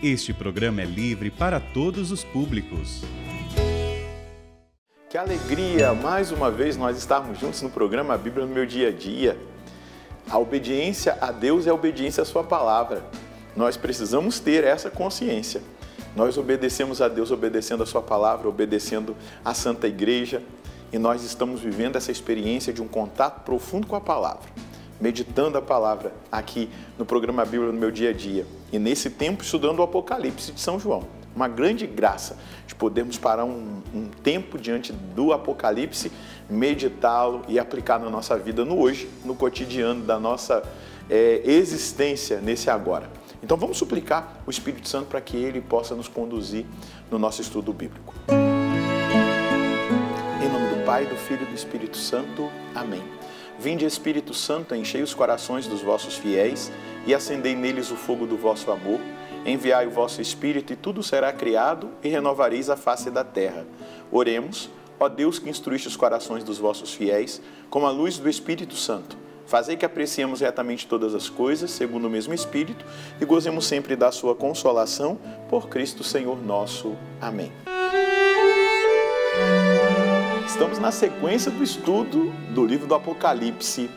Este programa é livre para todos os públicos. Que alegria, mais uma vez, nós estarmos juntos no programa A Bíblia no Meu Dia a Dia. A obediência a Deus é a obediência à sua palavra. Nós precisamos ter essa consciência. Nós obedecemos a Deus obedecendo a sua palavra, obedecendo a Santa Igreja, e nós estamos vivendo essa experiência de um contato profundo com a palavra, meditando a palavra aqui no programa A Bíblia no Meu Dia a Dia. E nesse tempo estudando o Apocalipse de São João. Uma grande graça de podermos parar um tempo diante do Apocalipse, meditá-lo e aplicar na nossa vida no hoje, no cotidiano da nossa existência nesse agora. Então vamos suplicar o Espírito Santo para que Ele possa nos conduzir no nosso estudo bíblico. Em nome do Pai, do Filho e do Espírito Santo. Amém. Vinde, Espírito Santo, enchei os corações dos vossos fiéis e acendei neles o fogo do vosso amor. Enviai o vosso Espírito e tudo será criado e renovareis a face da terra. Oremos, ó Deus que instruíste os corações dos vossos fiéis com a luz do Espírito Santo. Fazei que apreciemos retamente todas as coisas, segundo o mesmo Espírito, e gozemos sempre da sua consolação, por Cristo Senhor nosso. Amém. Estamos na sequência do estudo do livro do Apocalipse,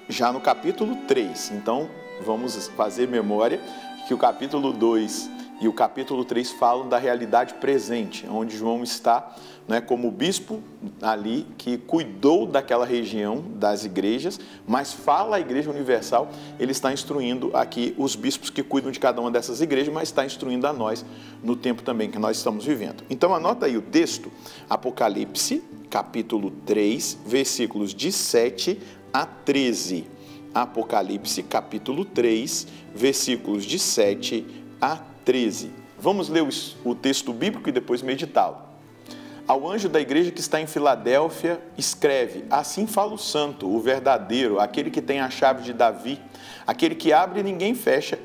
já no capítulo 3. Então, vamos fazer memória que o capítulo 2 e o capítulo 3 falam da realidade presente, onde João está, né, como bispo ali que cuidou daquela região das igrejas, mas fala a Igreja Universal, ele está instruindo aqui os bispos que cuidam de cada uma dessas igrejas, mas está instruindo a nós no tempo também que nós estamos vivendo. Então anota aí o texto, Apocalipse, capítulo 3, versículos de 7 a 13. Apocalipse, capítulo 3, versículos de 7 a 13. Vamos ler o texto bíblico e depois meditá-lo. Ao anjo da igreja que está em Filadélfia, escreve: assim fala o santo, o verdadeiro, aquele que tem a chave de Davi, aquele que abre e ninguém fecha,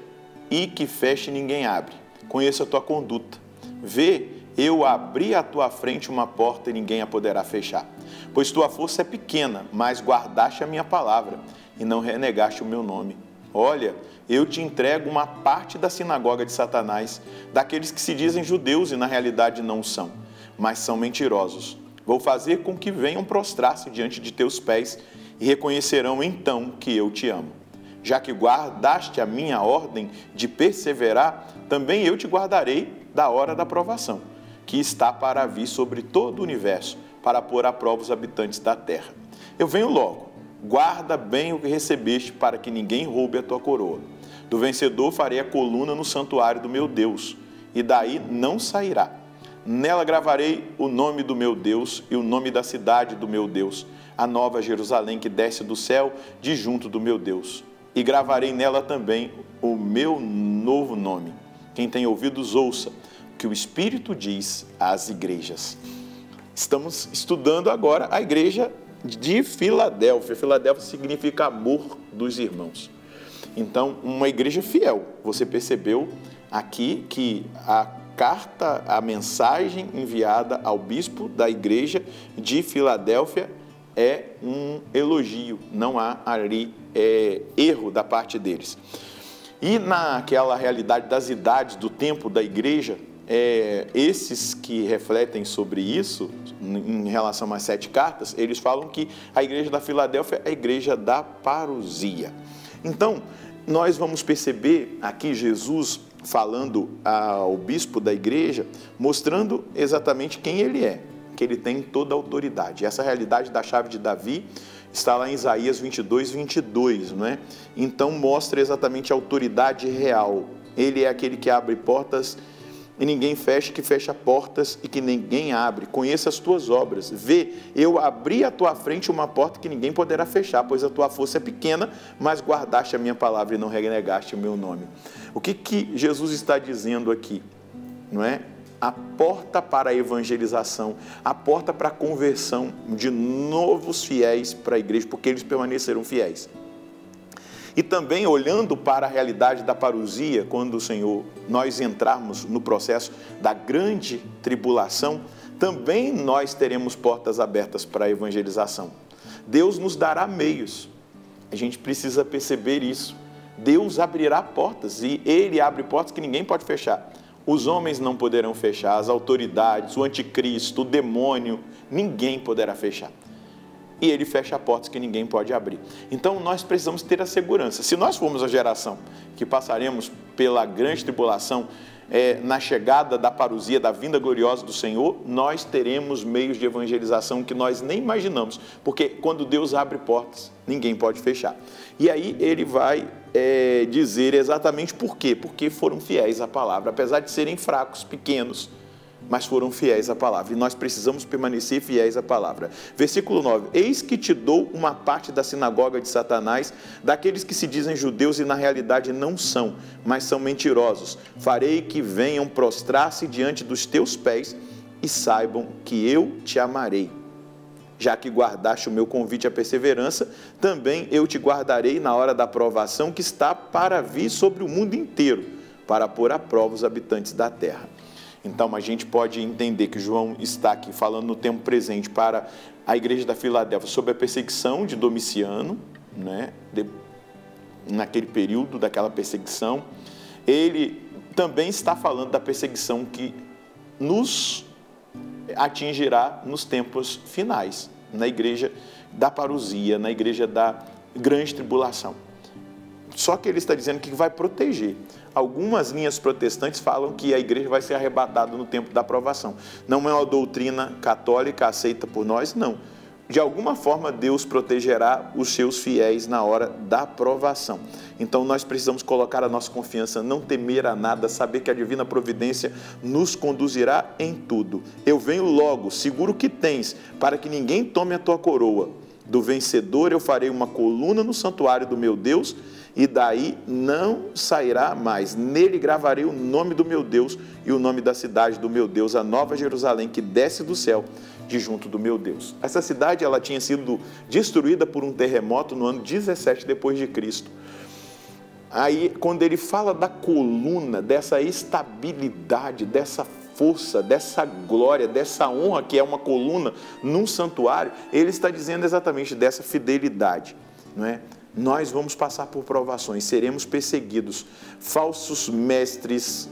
e que fecha e ninguém abre. Conheça a tua conduta. Vê, eu abri à tua frente uma porta e ninguém a poderá fechar. Pois tua força é pequena, mas guardaste a minha palavra e não renegaste o meu nome. Olha, eu te entrego uma parte da sinagoga de Satanás, daqueles que se dizem judeus e na realidade não são, mas são mentirosos. Vou fazer com que venham prostrar-se diante de teus pés e reconhecerão então que eu te amo. Já que guardaste a minha ordem de perseverar, também eu te guardarei da hora da provação, que está para vir sobre todo o universo, para pôr à prova os habitantes da terra. Eu venho logo. Guarda bem o que recebeste, para que ninguém roube a tua coroa. Do vencedor farei a coluna no santuário do meu Deus, e daí não sairá. Nela gravarei o nome do meu Deus e o nome da cidade do meu Deus, a nova Jerusalém que desce do céu de junto do meu Deus. E gravarei nela também o meu novo nome. Quem tem ouvidos, ouça o que o Espírito diz às igrejas. Estamos estudando agora a igreja de Filadélfia. Filadélfia significa amor dos irmãos. Então, uma igreja fiel. Você percebeu aqui que a carta, a mensagem enviada ao bispo da igreja de Filadélfia é um elogio. Não há ali erro da parte deles. E naquela realidade das idades do tempo da igreja, esses que refletem sobre isso, em relação às 7 cartas, eles falam que a igreja da Filadélfia é a igreja da parousia. Então, nós vamos perceber aqui Jesus falando ao bispo da igreja, mostrando exatamente quem ele é, que ele tem toda a autoridade. Essa realidade da chave de Davi está lá em Isaías 22, 22, não é? Então, mostra exatamente a autoridade real. Ele é aquele que abre portas e ninguém fecha, que fecha portas e que ninguém abre. Conheça as tuas obras. Vê, eu abri à tua frente uma porta que ninguém poderá fechar, pois a tua força é pequena, mas guardaste a minha palavra e não renegaste o meu nome. O que Jesus está dizendo aqui? Não é? A porta para a evangelização, a porta para a conversão de novos fiéis para a igreja, porque eles permanecerão fiéis. E também olhando para a realidade da parousia, quando nós entrarmos no processo da grande tribulação, também nós teremos portas abertas para a evangelização. Deus nos dará meios. A gente precisa perceber isso. Deus abrirá portas e Ele abre portas que ninguém pode fechar. Os homens não poderão fechar, as autoridades, o anticristo, o demônio, ninguém poderá fechar. E Ele fecha portas que ninguém pode abrir. Então nós precisamos ter a segurança. Se nós formos a geração que passaremos pela grande tribulação, na chegada da parousia, da vinda gloriosa do Senhor, nós teremos meios de evangelização que nós nem imaginamos, porque quando Deus abre portas, ninguém pode fechar. E aí Ele vai dizer exatamente por quê, porque foram fiéis à palavra, apesar de serem fracos, pequenos, mas foram fiéis à palavra, e nós precisamos permanecer fiéis à palavra. Versículo 9: eis que te dou uma parte da sinagoga de Satanás, daqueles que se dizem judeus e na realidade não são, mas são mentirosos. Farei que venham prostrar-se diante dos teus pés e saibam que eu te amarei. Já que guardaste o meu convite à perseverança, também eu te guardarei na hora da provação que está para vir sobre o mundo inteiro, para pôr à prova os habitantes da terra. Então, a gente pode entender que João está aqui falando no tempo presente para a igreja da Filadélfia sobre a perseguição de Domiciano, né? Naquele período daquela perseguição. Ele também está falando da perseguição que nos atingirá nos tempos finais, na igreja da parousia, na igreja da grande tribulação. Só que ele está dizendo que vai proteger. Algumas linhas protestantes falam que a igreja vai ser arrebatada no tempo da provação. Não é uma doutrina católica aceita por nós, não. De alguma forma, Deus protegerá os seus fiéis na hora da provação. Então, nós precisamos colocar a nossa confiança, não temer a nada, saber que a divina providência nos conduzirá em tudo. Eu venho logo, seguro que tens, para que ninguém tome a tua coroa. Do vencedor eu farei uma coluna no santuário do meu Deus, e daí não sairá mais. Nele gravarei o nome do meu Deus e o nome da cidade do meu Deus, a Nova Jerusalém, que desce do céu de junto do meu Deus. Essa cidade ela tinha sido destruída por um terremoto no ano 17 depois de Cristo. Aí, quando ele fala da coluna, dessa estabilidade, dessa força, dessa glória, dessa honra que é uma coluna num santuário, ele está dizendo exatamente dessa fidelidade, não é? Nós vamos passar por provações, seremos perseguidos, falsos mestres,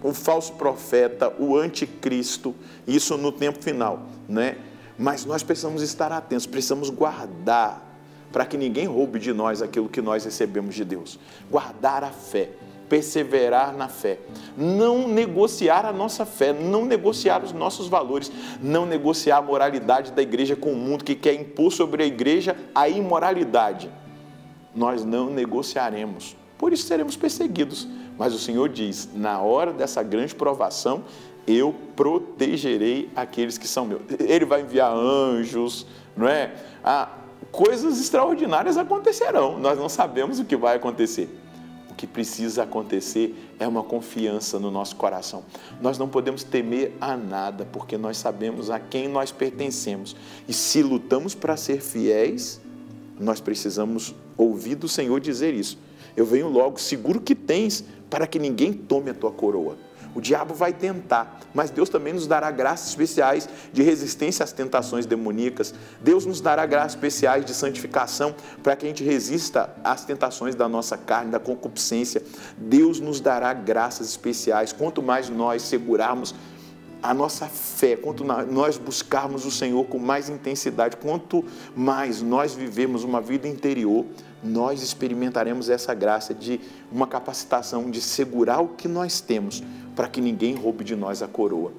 o falso profeta, o anticristo, isso no tempo final, né? Mas nós precisamos estar atentos, precisamos guardar, para que ninguém roube de nós aquilo que nós recebemos de Deus. Guardar a fé, perseverar na fé, não negociar a nossa fé, não negociar os nossos valores, não negociar a moralidade da igreja com o mundo que quer impor sobre a igreja a imoralidade. Nós não negociaremos, por isso seremos perseguidos. Mas o Senhor diz, na hora dessa grande provação, eu protegerei aqueles que são meus. Ele vai enviar anjos, não é? Coisas extraordinárias acontecerão, nós não sabemos o que vai acontecer. O que precisa acontecer é uma confiança no nosso coração. Nós não podemos temer a nada, porque nós sabemos a quem nós pertencemos. E se lutamos para ser fiéis, nós precisamos ouvir do Senhor dizer isso. Eu venho logo, seguro que tens, para que ninguém tome a tua coroa. O diabo vai tentar, mas Deus também nos dará graças especiais de resistência às tentações demoníacas. Deus nos dará graças especiais de santificação para que a gente resista às tentações da nossa carne, da concupiscência. Deus nos dará graças especiais. Quanto mais nós segurarmos a nossa fé, quanto nós buscarmos o Senhor com mais intensidade, quanto mais nós vivemos uma vida interior, nós experimentaremos essa graça de uma capacitação de segurar o que nós temos, para que ninguém roube de nós a coroa,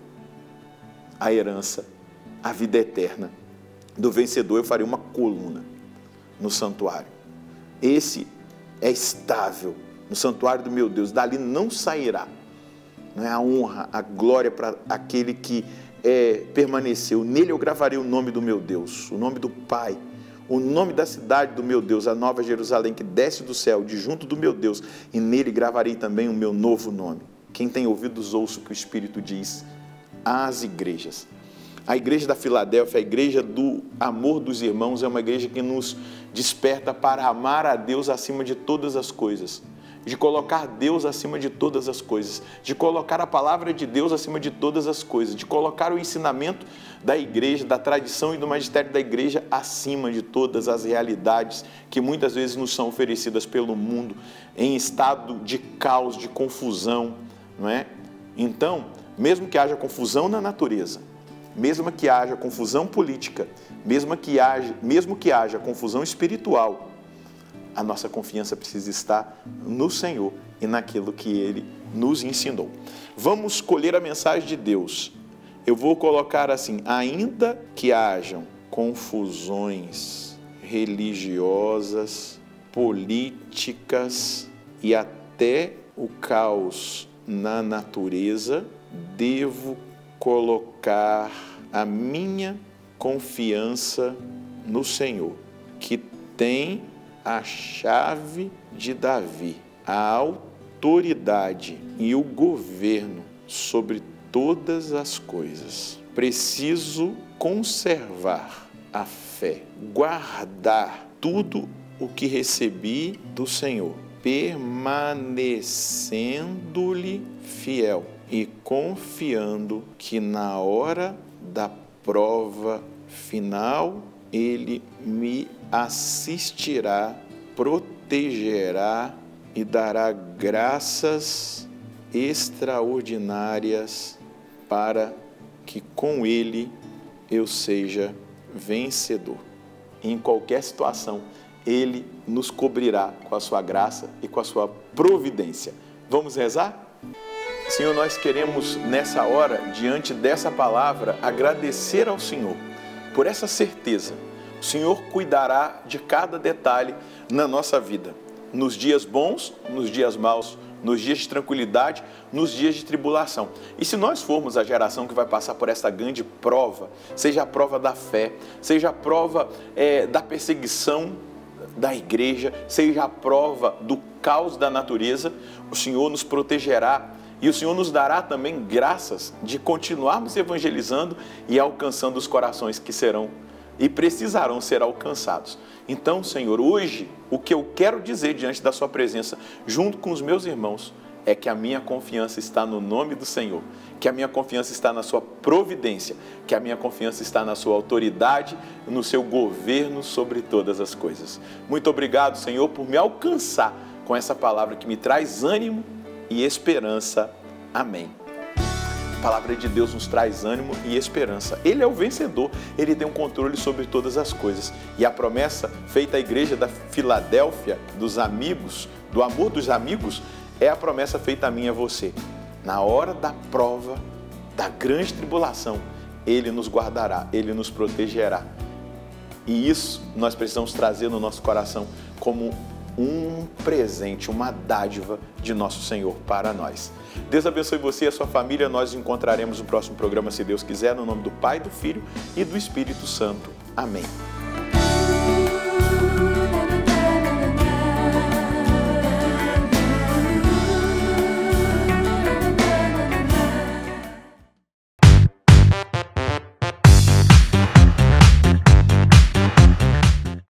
a herança, a vida eterna. Do vencedor eu farei uma coluna no santuário. Esse é estável, no santuário do meu Deus, dali não sairá. Não é a honra, a glória para aquele que permaneceu. Nele eu gravarei o nome do meu Deus, o nome do Pai, o nome da cidade do meu Deus, a Nova Jerusalém, que desce do céu, de junto do meu Deus, e nele gravarei também o meu novo nome. Quem tem ouvidos, ouça o que o Espírito diz às igrejas. A igreja da Filadélfia, a igreja do amor dos irmãos, é uma igreja que nos desperta para amar a Deus acima de todas as coisas. de colocar Deus acima de todas as coisas, de colocar a palavra de Deus acima de todas as coisas, de colocar o ensinamento da igreja, da tradição e do magistério da igreja acima de todas as realidades que muitas vezes nos são oferecidas pelo mundo, em estado de caos, de confusão, não é? Então, mesmo que haja confusão na natureza, mesmo que haja confusão política, mesmo que haja confusão espiritual, a nossa confiança precisa estar no Senhor e naquilo que Ele nos ensinou. Vamos escolher a mensagem de Deus. Eu vou colocar assim: ainda que hajam confusões religiosas, políticas e até o caos na natureza, devo colocar a minha confiança no Senhor, que tem a chave de Davi, a autoridade e o governo sobre todas as coisas. Preciso conservar a fé, guardar tudo o que recebi do Senhor, permanecendo-lhe fiel e confiando que na hora da prova final Ele me assistirá, protegerá e dará graças extraordinárias para que com Ele eu seja vencedor. Em qualquer situação, Ele nos cobrirá com a sua graça e com a sua providência. Vamos rezar? Senhor, nós queremos nessa hora, diante dessa palavra, agradecer ao Senhor por essa certeza. O Senhor cuidará de cada detalhe na nossa vida, nos dias bons, nos dias maus, nos dias de tranquilidade, nos dias de tribulação. E se nós formos a geração que vai passar por essa grande prova, seja a prova da fé, seja a prova da perseguição da igreja, seja a prova do caos da natureza, o Senhor nos protegerá e o Senhor nos dará também graças de continuarmos evangelizando e alcançando os corações que serão e precisarão ser alcançados. Então, Senhor, hoje, o que eu quero dizer diante da sua presença, junto com os meus irmãos, é que a minha confiança está no nome do Senhor, que a minha confiança está na sua providência, que a minha confiança está na sua autoridade, no seu governo sobre todas as coisas. Muito obrigado, Senhor, por me alcançar com essa palavra que me traz ânimo e esperança. Amém. A palavra de Deus nos traz ânimo e esperança. Ele é o vencedor, Ele tem um controle sobre todas as coisas. E a promessa feita à igreja da Filadélfia, dos amigos, do amor dos amigos, é a promessa feita a mim e a você. Na hora da prova, da grande tribulação, Ele nos guardará, Ele nos protegerá. E isso nós precisamos trazer no nosso coração como um presente, uma dádiva de nosso Senhor para nós. Deus abençoe você e a sua família. Nós nos encontraremos no próximo programa, se Deus quiser, no nome do Pai, do Filho e do Espírito Santo. Amém.